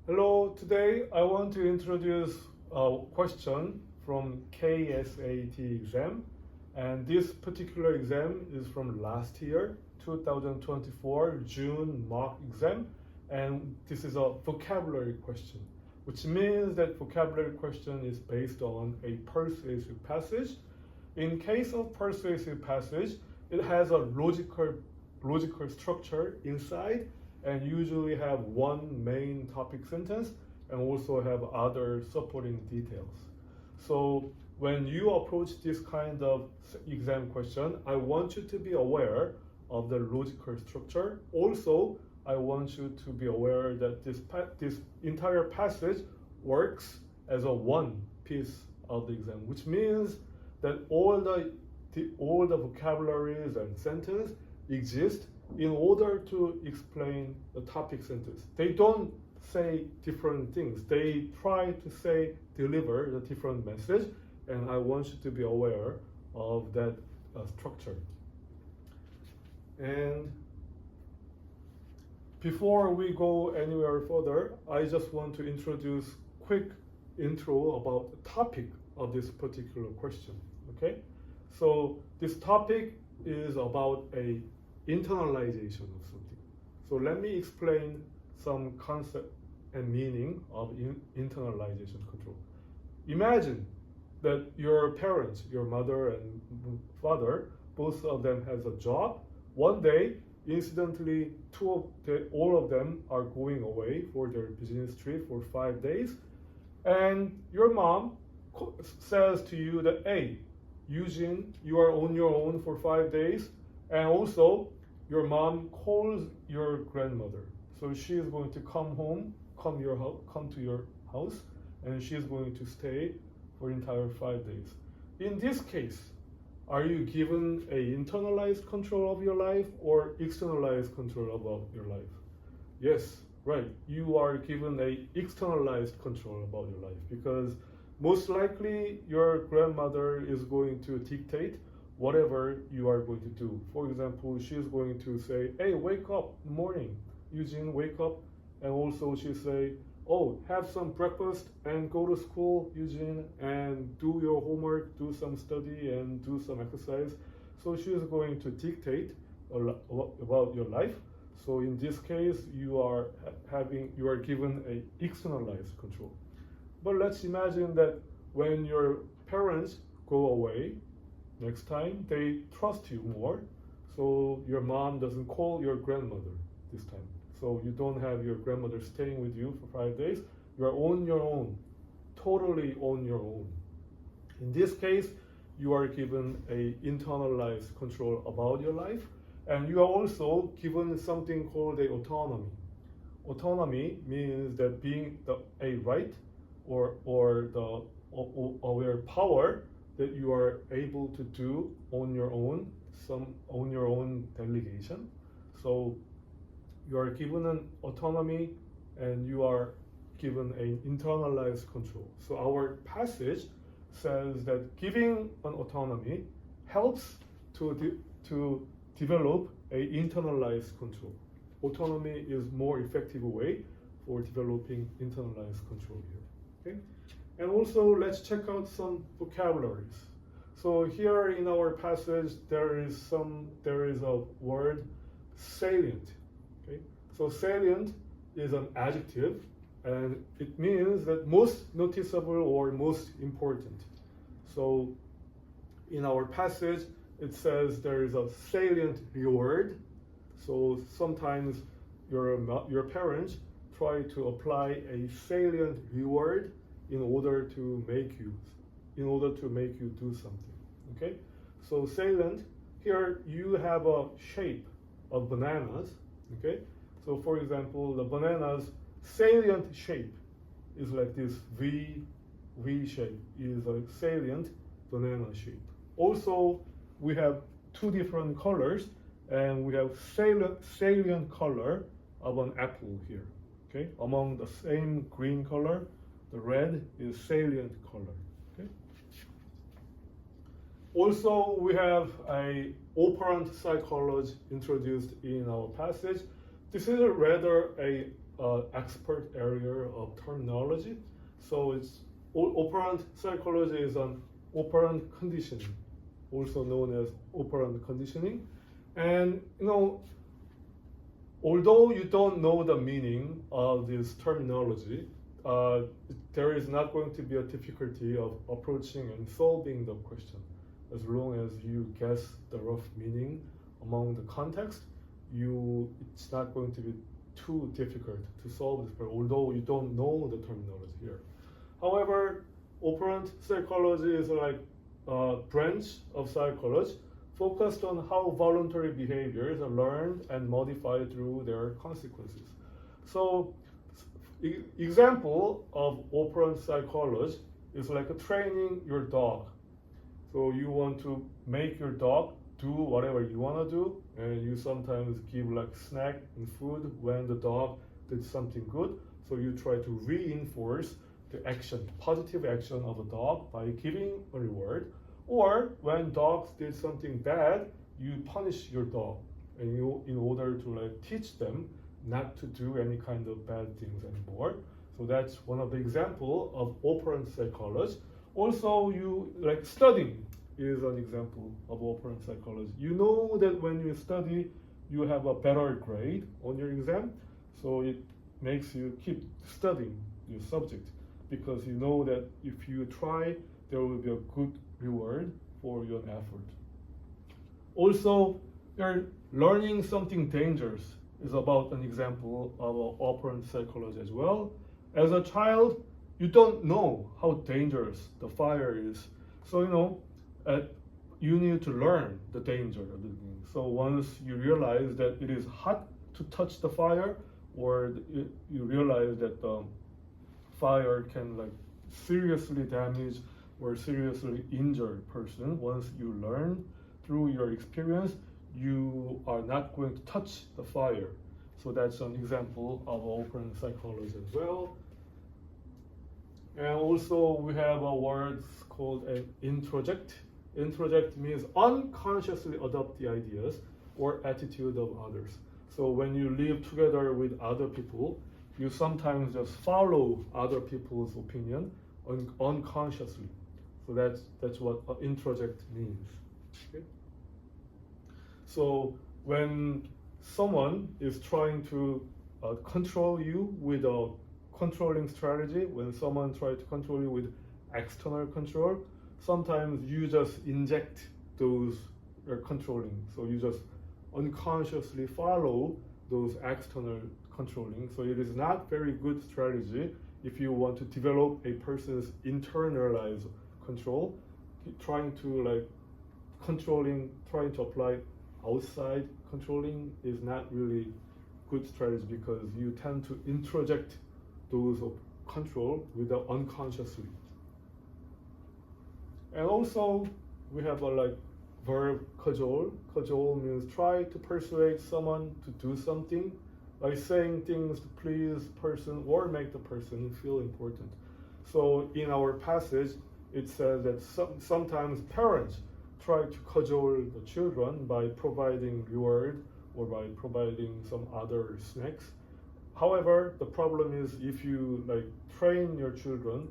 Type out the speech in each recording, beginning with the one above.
Hello, today I want to introduce a question from KSAT exam, and this particular exam is from last year, 2024 June mock exam, and this is a vocabulary question, which means that vocabulary question is based on a persuasive passage. In case of persuasive passage, it has a logical structure inside and usually have one main topic sentence and also have other supporting details. So when you approach this kind of exam question, I want you to be aware of the logical structure. Also, I want you to be aware that this entire passage works as a one piece of the exam, which means that all the vocabularies and sentences exist in order to explain the topic sentence. They don't say different things. They try to deliver the different message, and I want you to be aware of that structure. And before we go anywhere further, I just want to introduce quick intro about the topic of this particular question. Okay, so this topic is about a internalization of something. So let me explain some concept and meaning of internalization control. Imagine that your parents, your mother and father, both of them has a job. One day, incidentally, all of them are going away for their business trip for 5 days, and your mom says to you that, hey, Eugene, you are on your own for 5 days, and also your mom calls your grandmother. So she is going to come to your house, and she is going to stay for entire 5 days. In this case, are you given a internalized control of your life or externalized control about your life? Yes, right. You are given a externalized control about your life because most likely your grandmother is going to dictate whatever you are going to do. For example, she's going to say, hey, wake up in the morning. Eugene, wake up. And also she say, oh, have some breakfast and go to school, Eugene, and do your homework, do some study and do some exercise. So she is going to dictate about your life. So in this case, you are given a externalized control. But let's imagine that when your parents go away, next time, they trust you more, so your mom doesn't call your grandmother this time. So you don't have your grandmother staying with you for 5 days. You are on your own, totally on your own. In this case, you are given a internalized control about your life, and you are also given something called a autonomy. Autonomy means that being a right or the power that you are able to do on your own delegation. So you are given an autonomy and you are given an internalized control. So our passage says that giving an autonomy helps to develop an internalized control. Autonomy is more effective way for developing internalized control here. Okay? And also, let's check out some vocabularies. So here in our passage, there is a word salient. Okay? So salient is an adjective, and it means that most noticeable or most important. So in our passage, it says there is a salient reward. So sometimes your parents try to apply a salient reward in order to make you do something. Okay, so salient, here you have a shape of bananas. Okay, so for example, the banana's salient shape is like this V shape, is a salient banana shape. Also, we have two different colors, and we have salient color of an apple here. Okay, among the same green color, the red is salient color. Okay. Also, we have a operant psychology introduced in our passage. This is rather a expert area of terminology. So it's operant psychology is an operant conditioning, also known as operant conditioning. And although you don't know the meaning of this terminology, there is not going to be a difficulty of approaching and solving the question. As long as you guess the rough meaning among the context, it's not going to be too difficult to solve this problem, although you don't know the terminology here. However, operant psychology is like a branch of psychology focused on how voluntary behaviors are learned and modified through their consequences. So, example of operant psychology is like training your dog. So you want to make your dog do whatever you want to do, and you sometimes give like snack and food when the dog did something good. So you try to reinforce the action, positive action of the dog by giving a reward. Or when dogs did something bad, you punish your dog, and in order to like teach them not to do any kind of bad things anymore. So that's one of the example of operant psychology. Also, you like studying is an example of operant psychology. You know that when you study, you have a better grade on your exam, so it makes you keep studying your subject because you know that if you try, there will be a good reward for your effort. Also, you're learning something dangerous is about an example of operant psychology as well. As a child, you don't know how dangerous the fire is. So, you need to learn the danger of the thing. So once you realize that it is hot to touch the fire, or you realize that the fire can like seriously damage or seriously injure a person, once you learn through your experience, you are not going to touch the fire. So that's an example of operant psychology as well. And also we have a word called an introject. Introject means unconsciously adopt the ideas or attitude of others. So when you live together with other people, you sometimes just follow other people's opinion unconsciously. So that's what introject means. Okay? So when someone is trying to control you with a controlling strategy, when someone tries to control you with external control, sometimes you just inject those controlling. So you just unconsciously follow those external controlling. So it is not very good strategy if you want to develop a person's internalized control. Trying to trying to apply outside controlling is not really good strategy because you tend to introject those of control without unconsciously. And also we have a verb cajole. Cajole means try to persuade someone to do something by saying things to please person or make the person feel important. So in our passage, it says that sometimes parents try to cajole the children by providing reward or by providing some other snacks. However, the problem is if you train your children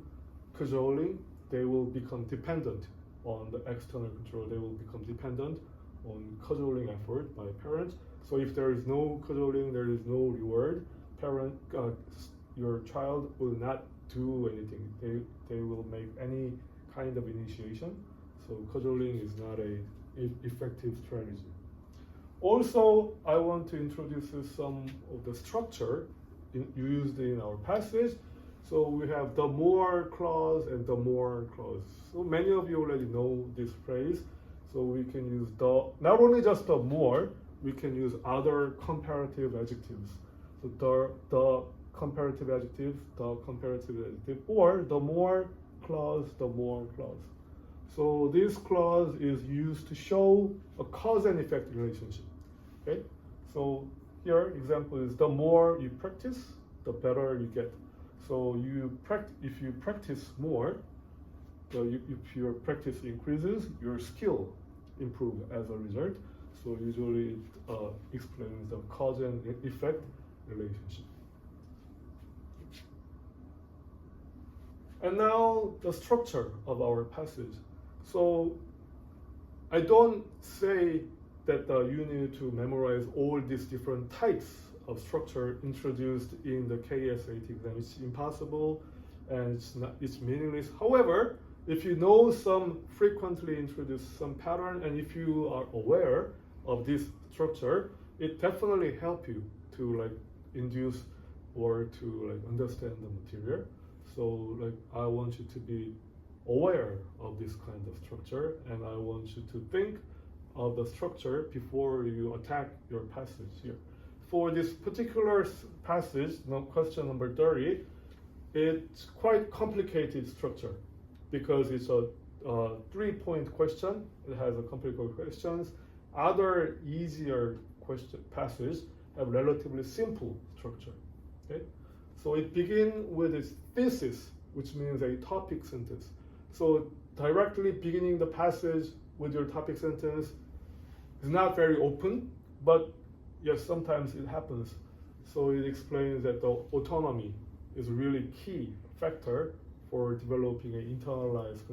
cajoling, they will become dependent on the external control. They will become dependent on cajoling effort by parents. So if there is no cajoling, there is no reward. Your child will not do anything. They will make any kind of initiation. So cajoling is not an effective strategy. Also, I want to introduce some of the structure used in our passage. So we have the more clause and the more clause. So many of you already know this phrase. So we can use not only just the more, we can use other comparative adjectives. So the comparative adjective, or the more clause, the more clause. So this clause is used to show a cause and effect relationship. Okay? So here, example is the more you practice, the better you get. So if you practice more, if your practice increases, your skill improves as a result. So usually it explains the cause and effect relationship. And now the structure of our passage. So I don't say that you need to memorize all these different types of structure introduced in the KSAT exam. It's impossible and it's meaningless. However, if you know some frequently introduced some pattern, and if you are aware of this structure, it definitely help you to like induce or to like understand the material. So like I want you to be aware of this kind of structure, and I want you to think of the structure before you attack your passage here. For this particular passage, question number 30, it's quite complicated structure because it's a 3-point question. It has a complicated questions. Other easier passages have relatively simple structure. Okay, so it begins with its thesis, which means a topic sentence. So directly beginning the passage with your topic sentence is not very open, but yes, sometimes it happens. So it explains that the autonomy is really key factor for developing an internalized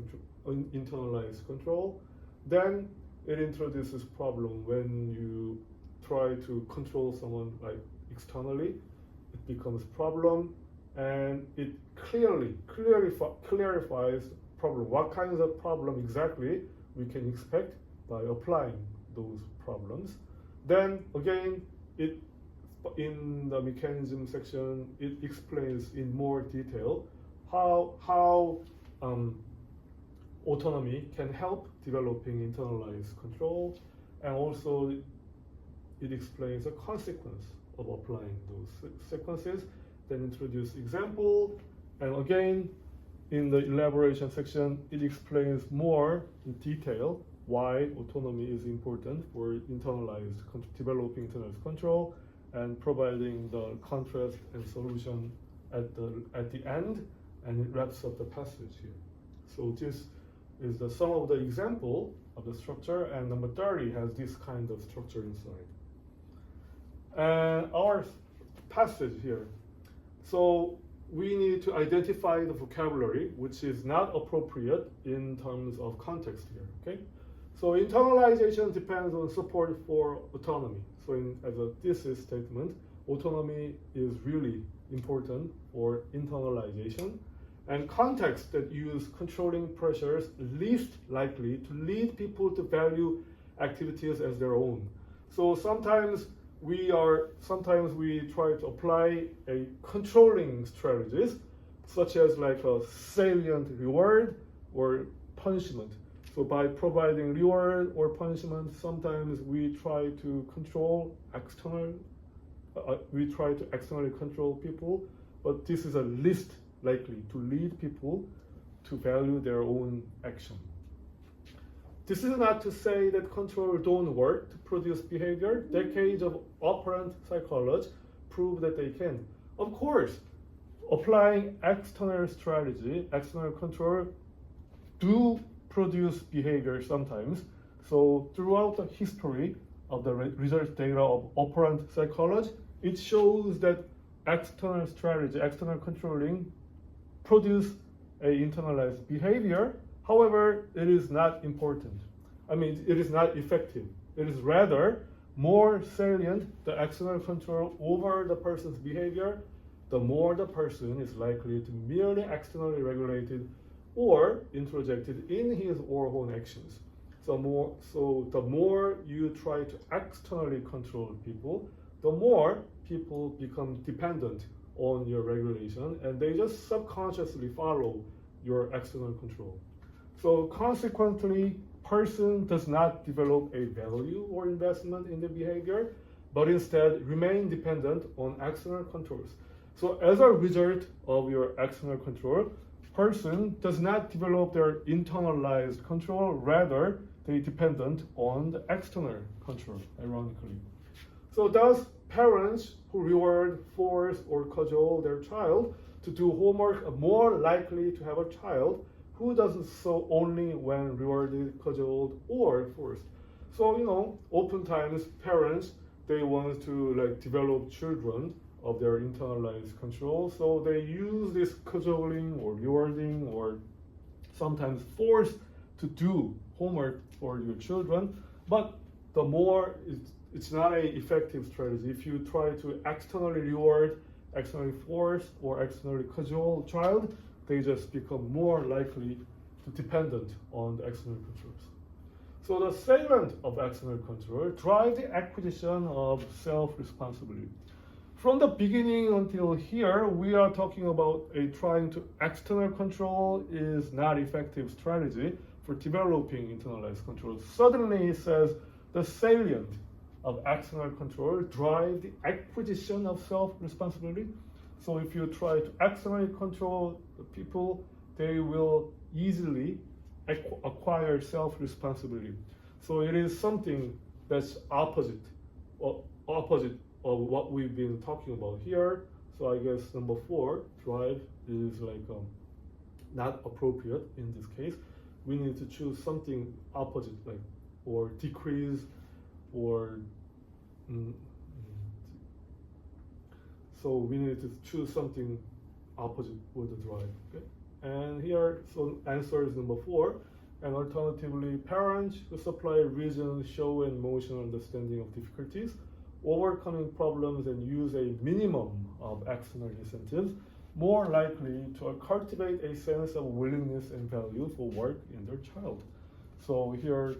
control. Then it introduces problem when you try to control someone like externally. It becomes problem, and it clarifies problem. What kinds of problem exactly we can expect by applying those problems. Then again, it in the mechanism section, it explains in more detail how autonomy can help developing internalized control, and also it explains the consequence of applying those sequences, then introduce example, and again, in the elaboration section, it explains more in detail why autonomy is important for developing internalized control, and providing the contrast and solution at the end, and it wraps up the passage here. So this is the some of the example of the structure, and number 30 has this kind of structure inside. And our passage here. So we need to identify the vocabulary which is not appropriate in terms of context here. Okay. So internalization depends on support for autonomy. So as a thesis statement, autonomy is really important for internalization. And contexts that use controlling pressures least likely to lead people to value activities as their own. So sometimes we try to apply a controlling strategies, such as like a salient reward or punishment. So by providing reward or punishment, sometimes we try to control externally control people, but this is a least likely to lead people to value their own action. This is not to say that control don't work to produce behavior. Decades of operant psychology prove that they can. Of course, applying external strategy, external control do produce behavior sometimes. So throughout the history of the research data of operant psychology, it shows that external strategy, external controlling produce a internalized behavior. However, it is not important. It is not effective. It is rather more salient the external control over the person's behavior, the more the person is likely to merely externally regulated or introjected in his or her own actions. So the more you try to externally control people, the more people become dependent on your regulation, and they just subconsciously follow your external control. So consequently, person does not develop a value or investment in the behavior, but instead remain dependent on external controls. So as a result of your external control, person does not develop their internalized control, rather they dependent on the external control, ironically. So thus, parents who reward, force, or cajole their child to do homework are more likely to have a child who does so only when rewarded, cajoled, or forced. So oftentimes parents, they want to develop children of their internalized control. So they use this cajoling or rewarding or sometimes force to do homework for your children. But the more it's not an effective strategy. If you try to externally reward, externally force, or externally cajole a child, they just become more likely to dependent on the external controls. So the salient of external control drive the acquisition of self-responsibility. From the beginning until here, we are talking about trying to external control is not effective strategy for developing internalized control. Suddenly it says the salient of external control drive the acquisition of self-responsibility. So if you try to externally control the people, they will easily acquire self-responsibility. So it is something that's opposite of what we've been talking about here. So I guess number 4, drive, is like not appropriate in this case. We need to choose something opposite, like or decrease, or so we need to choose something opposite with the drive. Okay? And here, so answer is number 4. And alternatively, parents who supply reason, show, and emotional understanding of difficulties, overcoming problems, and use a minimum of external incentives, more likely to cultivate a sense of willingness and value for work in their child. So here,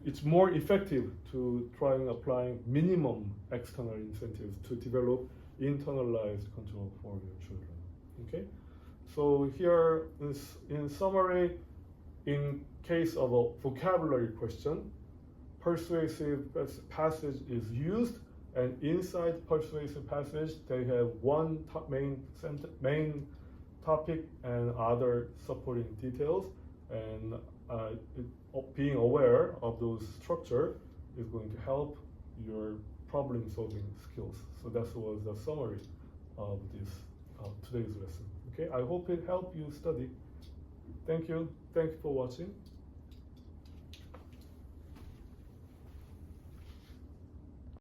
it's more effective to try and applying minimum external incentives to develop internalized control for your children. Okay, so here in summary, in case of a vocabulary question, persuasive passage is used, and inside persuasive passage they have one main topic and other supporting details, and being aware of those structure is going to help your problem solving skills. So that was the summary of this today's lesson. Okay, I hope it helped you study. Thank you for watching.